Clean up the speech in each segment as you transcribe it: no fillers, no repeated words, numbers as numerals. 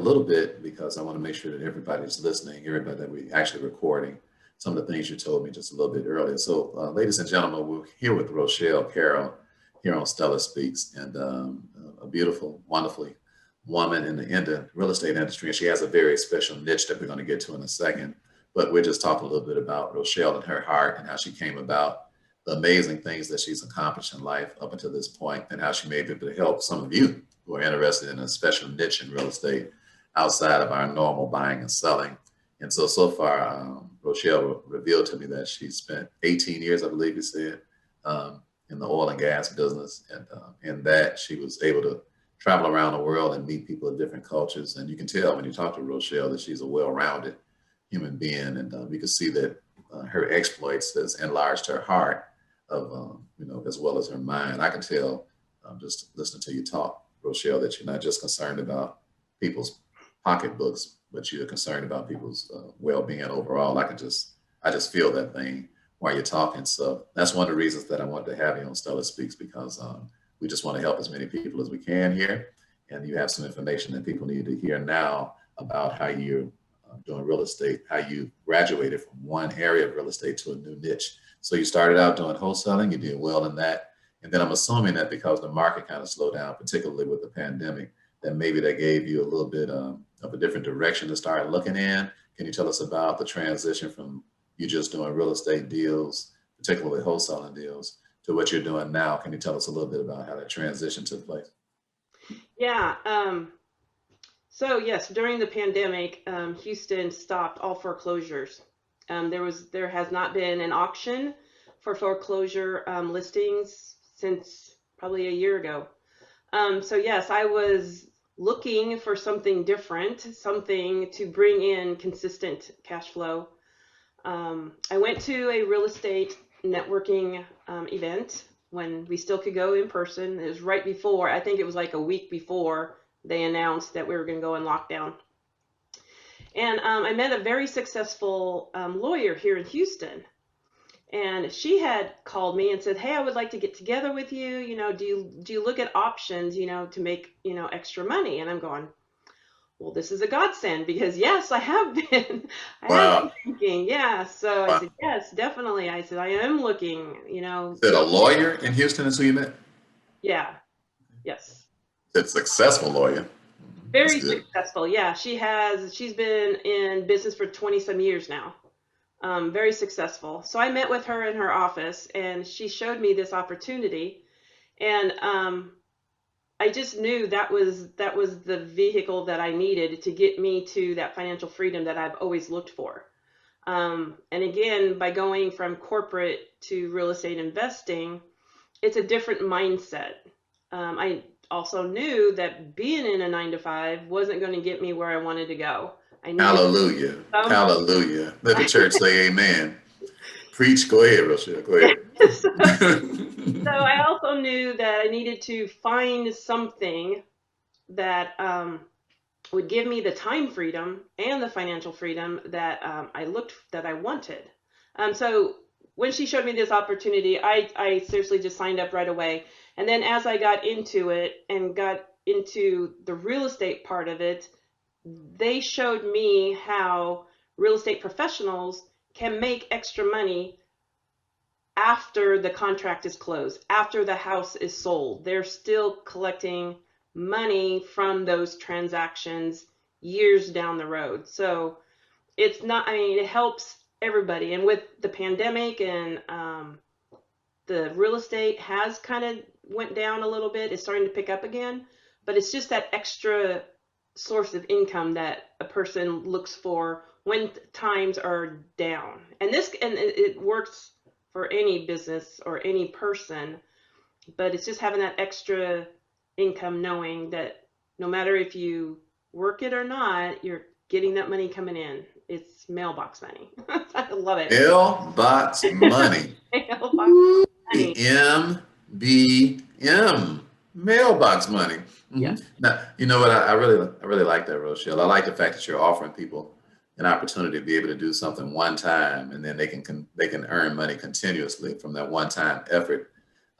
a little bit because I want to make sure that everybody's listening, everybody that we actually recording some of the things you told me just a little bit earlier. So, ladies and gentlemen, we're here with Rochelle Carroll here on Stella Speaks, and a beautiful, wonderfully woman in the real estate industry. And she has a very special niche that we're going to get to in a second. But we're just talking a little bit about Rochelle and her heart and how she came about the amazing things that she's accomplished in life up until this point, and how she may be able to help some of you who are interested in a special niche in real estate outside of our normal buying and selling. And so, so far, Rochelle revealed to me that she spent 18 years, I believe you said, in the oil and gas business. And in that, she was able to travel around the world and meet people of different cultures. And you can tell when you talk to Rochelle that she's a well-rounded human being. And we can see that her exploits has enlarged her heart of, as well as her mind. I can tell just listening to you talk, Rochelle, that you're not just concerned about people's pocketbooks, but you're concerned about people's well-being overall. I just feel that thing while you're talking. So that's one of the reasons that I wanted to have you on Stella Speaks, because we just want to help as many people as we can here. And you have some information that people need to hear now about how you're doing real estate, how you graduated from one area of real estate to a new niche. So you started out doing wholesaling, you did well in that. And then I'm assuming that because the market kind of slowed down, particularly with the pandemic, that maybe that gave you a little bit of a different direction to start looking in. Can you tell us about the transition from you just doing real estate deals, particularly wholesaling deals, to what you're doing now? Can you tell us a little bit about how that transition took place? Yeah. So yes, during the pandemic, Houston stopped all foreclosures. There has not been an auction for foreclosure listings since probably a year ago. So yes, I was looking for something different, something to bring in consistent cash flow. I went to a real estate networking event when we still could go in person. It was right before, I think it was like a week before they announced that we were going to go in lockdown. And I met a very successful lawyer here in Houston. And she had called me and said, "Hey, I would like to get together with you. Do you look at options, to make, extra money?" And I'm going, "Well, this is a godsend because yes, I have been, I have been Wow. thinking, yeah." So I Wow. said, "Yes, definitely." I said, "I am looking, Is it a lawyer in Houston is who you met? yeah, yes." It's a successful lawyer. That's Very good. successful. Yeah, she's been in business for 20 some years now. Very successful. So I met with her in her office and she showed me this opportunity. And I just knew that was the vehicle that I needed to get me to that financial freedom that I've always looked for. And again, by going from corporate to real estate investing, it's a different mindset. I also knew that being in a 9 to 5 wasn't going to get me where I wanted to go. I needed Hallelujah. some. Hallelujah. Let the church say amen. Preach. Go ahead, Rochelle. Go ahead. So I also knew that I needed to find something that would give me the time freedom and the financial freedom that that I wanted. So when she showed me this opportunity, I seriously just signed up right away. And then as I got into it and got into the real estate part of it, they showed me how real estate professionals can make extra money after the contract is closed, after the house is sold. They're still collecting money from those transactions years down the road. So it's not, I mean, it helps everybody. And with the pandemic and the real estate has kind of went down a little bit, it's starting to pick up again, but it's just that extra source of income that a person looks for when times are down. And it works for any business or any person, but it's just having that extra income, knowing that no matter if you work it or not, you're getting that money coming in. It's mailbox money. I love it. Mailbox money. Mailbox Woo. money. MBM. Mailbox money. Yes. Now, you know what? I really like that, Rochelle. I like the fact that you're offering people an opportunity to be able to do something one time, and then they can earn money continuously from that one time effort.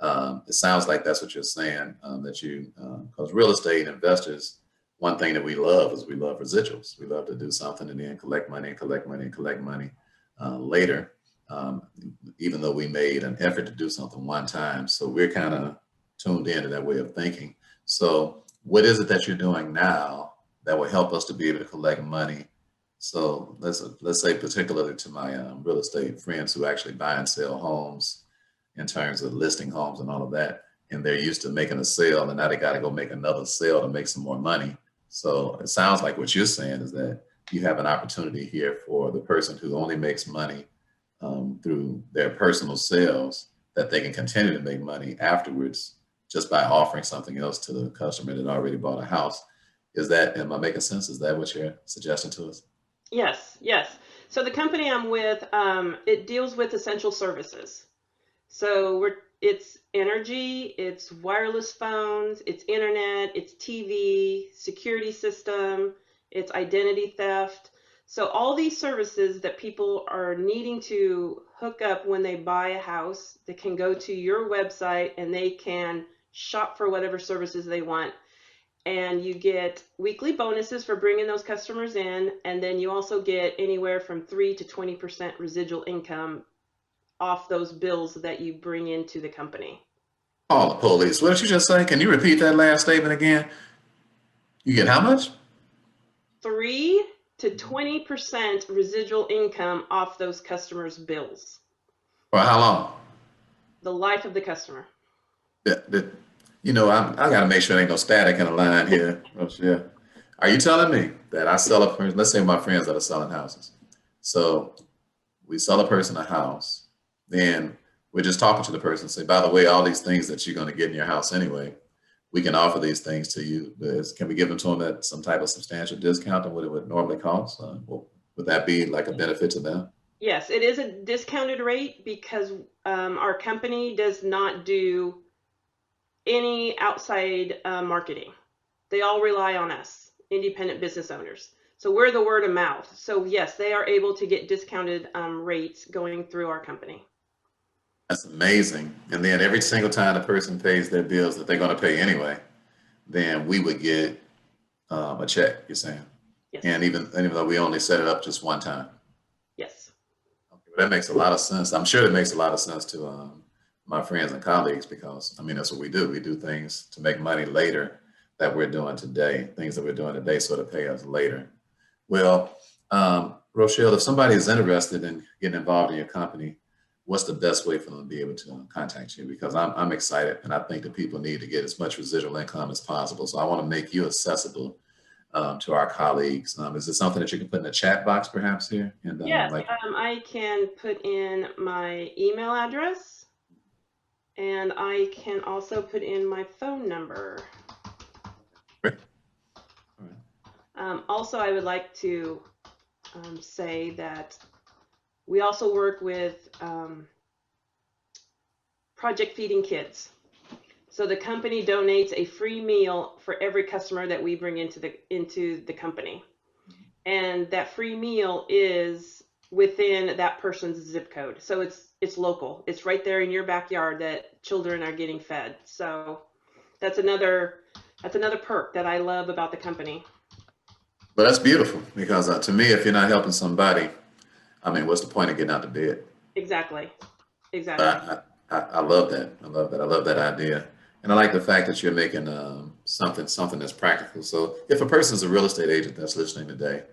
It sounds like that's what you're saying, that you, because real estate investors, one thing that we love is we love residuals. We love to do something and then collect money and collect money and collect money later, um, even though we made an effort to do something one time. So we're kind of tuned into that way of thinking. So what is it that you're doing now that will help us to be able to collect money? So let's say particularly to my real estate friends who actually buy and sell homes in terms of listing homes and all of that, and they're used to making a sale, and now they got to go make another sale to make some more money. So it sounds like what you're saying is that you have an opportunity here for the person who only makes money through their personal sales, that they can continue to make money afterwards just by offering something else to the customer that already bought a house. Is that, am I making sense? Is that what you're suggesting to us? Yes, yes. So the company I'm with, it deals with essential services. So it's energy, it's wireless phones, it's internet, it's TV, security system, it's identity theft. So all these services that people are needing to hook up when they buy a house, they can go to your website and they can shop for whatever services they want. And you get weekly bonuses for bringing those customers in, and then you also get anywhere from 3 to 20% residual income off those bills that you bring into the company. Call the police. What did you just say? Can you repeat that last statement again? You get how much? 3 to 20% residual income off those customers' bills. For how long? The life of the customer. I got to make sure there ain't no static in the line here. Yeah. Are you telling me that I sell a person, let's say my friends that are selling houses. So we sell a person a house, then we're just talking to the person, say, by the way, all these things that you're going to get in your house anyway, we can offer these things to you. Can we give them to them at some type of substantial discount than what it would normally cost? Would that be like a benefit to them? Yes, it is a discounted rate because our company does not do any outside marketing. They all rely on us, independent business owners. So we're the word of mouth. So yes, they are able to get discounted rates going through our company. That's amazing. And then every single time the person pays their bills that they're going to pay anyway, then we would get a check, you're saying. Yes. And even though we only set it up just one time. Yes. Okay, well, that makes a lot of sense. I'm sure it makes a lot of sense to my friends and colleagues, because I mean, that's what we do. We do things to make money later that we're doing today, things that we're doing today sort of pay us later. Well, Rochelle, if somebody is interested in getting involved in your company, what's the best way for them to be able to contact you? Because I'm excited, and I think that people need to get as much residual income as possible. So I want to make you accessible to our colleagues. Is it something that you can put in the chat box perhaps here? And Yes, I can put in my email address, and I can also put in my phone number. Great. All right. Also, I would like to say that we also work with Project Feeding Kids. So the company donates a free meal for every customer that we bring into the company. And that free meal is within that person's zip code. So it's local. It's right there in your backyard that children are getting fed. So that's another perk that I love about the company. But that's beautiful, because to me, if you're not helping somebody, I mean, what's the point of getting out of bed? Exactly. I love that. I love that. I love that idea. And I like the fact that you're making something that's practical. So if a person is a real estate agent that's listening today,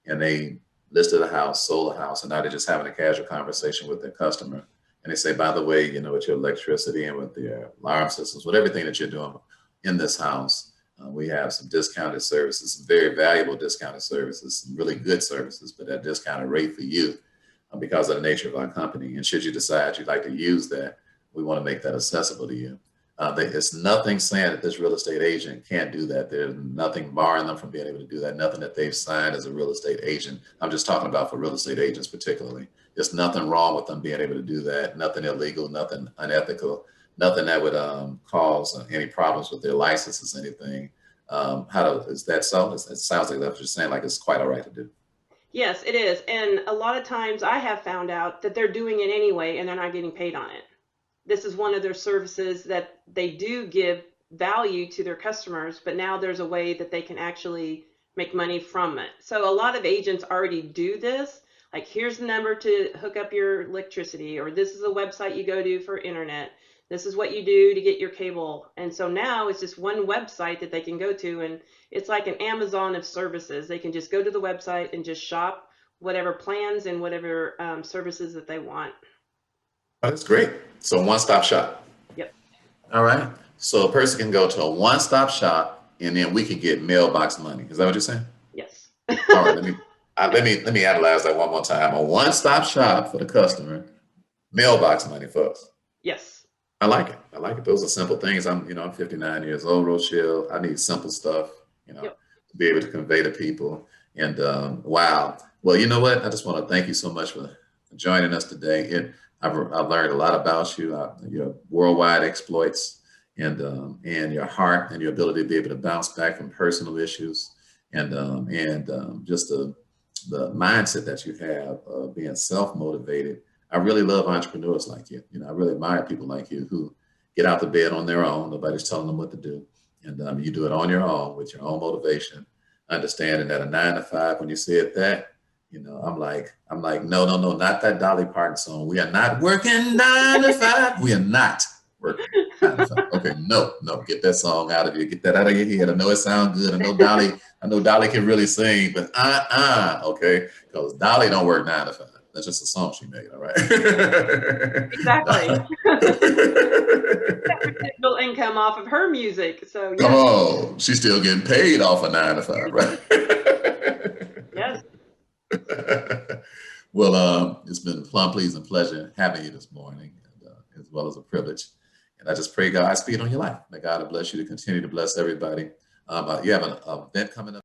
and they listed a house, sold a house, and now they're just having a casual conversation with their customer, and they say, by the way, with your electricity and with your alarm systems, with everything that you're doing in this house, we have some discounted services, some very valuable discounted services, some really good services, but at discounted rate for you because of the nature of our company. And should you decide you'd like to use that, we want to make that accessible to you. There's nothing saying that this real estate agent can't do that. There's nothing barring them from being able to do that. Nothing that they've signed as a real estate agent. I'm just talking about for real estate agents particularly. There's nothing wrong with them being able to do that. Nothing illegal, nothing unethical, nothing that would cause any problems with their licenses, anything. Is that so? It sounds like that's what you're saying, like it's quite all right to do. Yes, it is. And a lot of times I have found out that they're doing it anyway and they're not getting paid on it. This is one of their services that they do give value to their customers, but now there's a way that they can actually make money from it. So a lot of agents already do this. Like, here's the number to hook up your electricity, or this is a website you go to for internet. This is what you do to get your cable. And so now it's just one website that they can go to, and it's like an Amazon of services. They can just go to the website and just shop whatever plans and whatever services that they want. Oh, that's great. So one-stop shop. Yep. All right. So a person can go to a one-stop shop, and then we can get mailbox money. Is that what you're saying? Yes. All right. Let me analyze that one more time. A one-stop shop for the customer, mailbox money for us. Yes. I like it. I like it. Those are simple things. I'm 59 years old, Rochelle. I need simple stuff, Yep. to be able to convey to people. And wow. Well, you know what? I just want to thank you so much for joining us today. I've learned a lot about you, your worldwide exploits, and your heart and your ability to be able to bounce back from personal issues, and just the mindset that you have of being self-motivated. I really love entrepreneurs like you. I really admire people like you who get out the bed on their own. Nobody's telling them what to do. And you do it on your own with your own motivation, understanding that a 9 to 5, when you said that, I'm like, no, not that Dolly Parton song. We are not working 9 to 5. We are not working 9 to 5. Okay, no, get that song out of you. Get that out of your head. I know it sounds good. I know Dolly can really sing, but okay, because Dolly don't work 9 to 5. That's just a song she made, all right? Exactly. Residual income off of her music. So yes. Come on, she's still getting paid off of 9 to 5, right? Yes. Well, it's been a plum pleasing pleasure having you this morning, as well as a privilege. And I just pray Godspeed on your life. May God bless you to continue to bless everybody. You have an event coming up.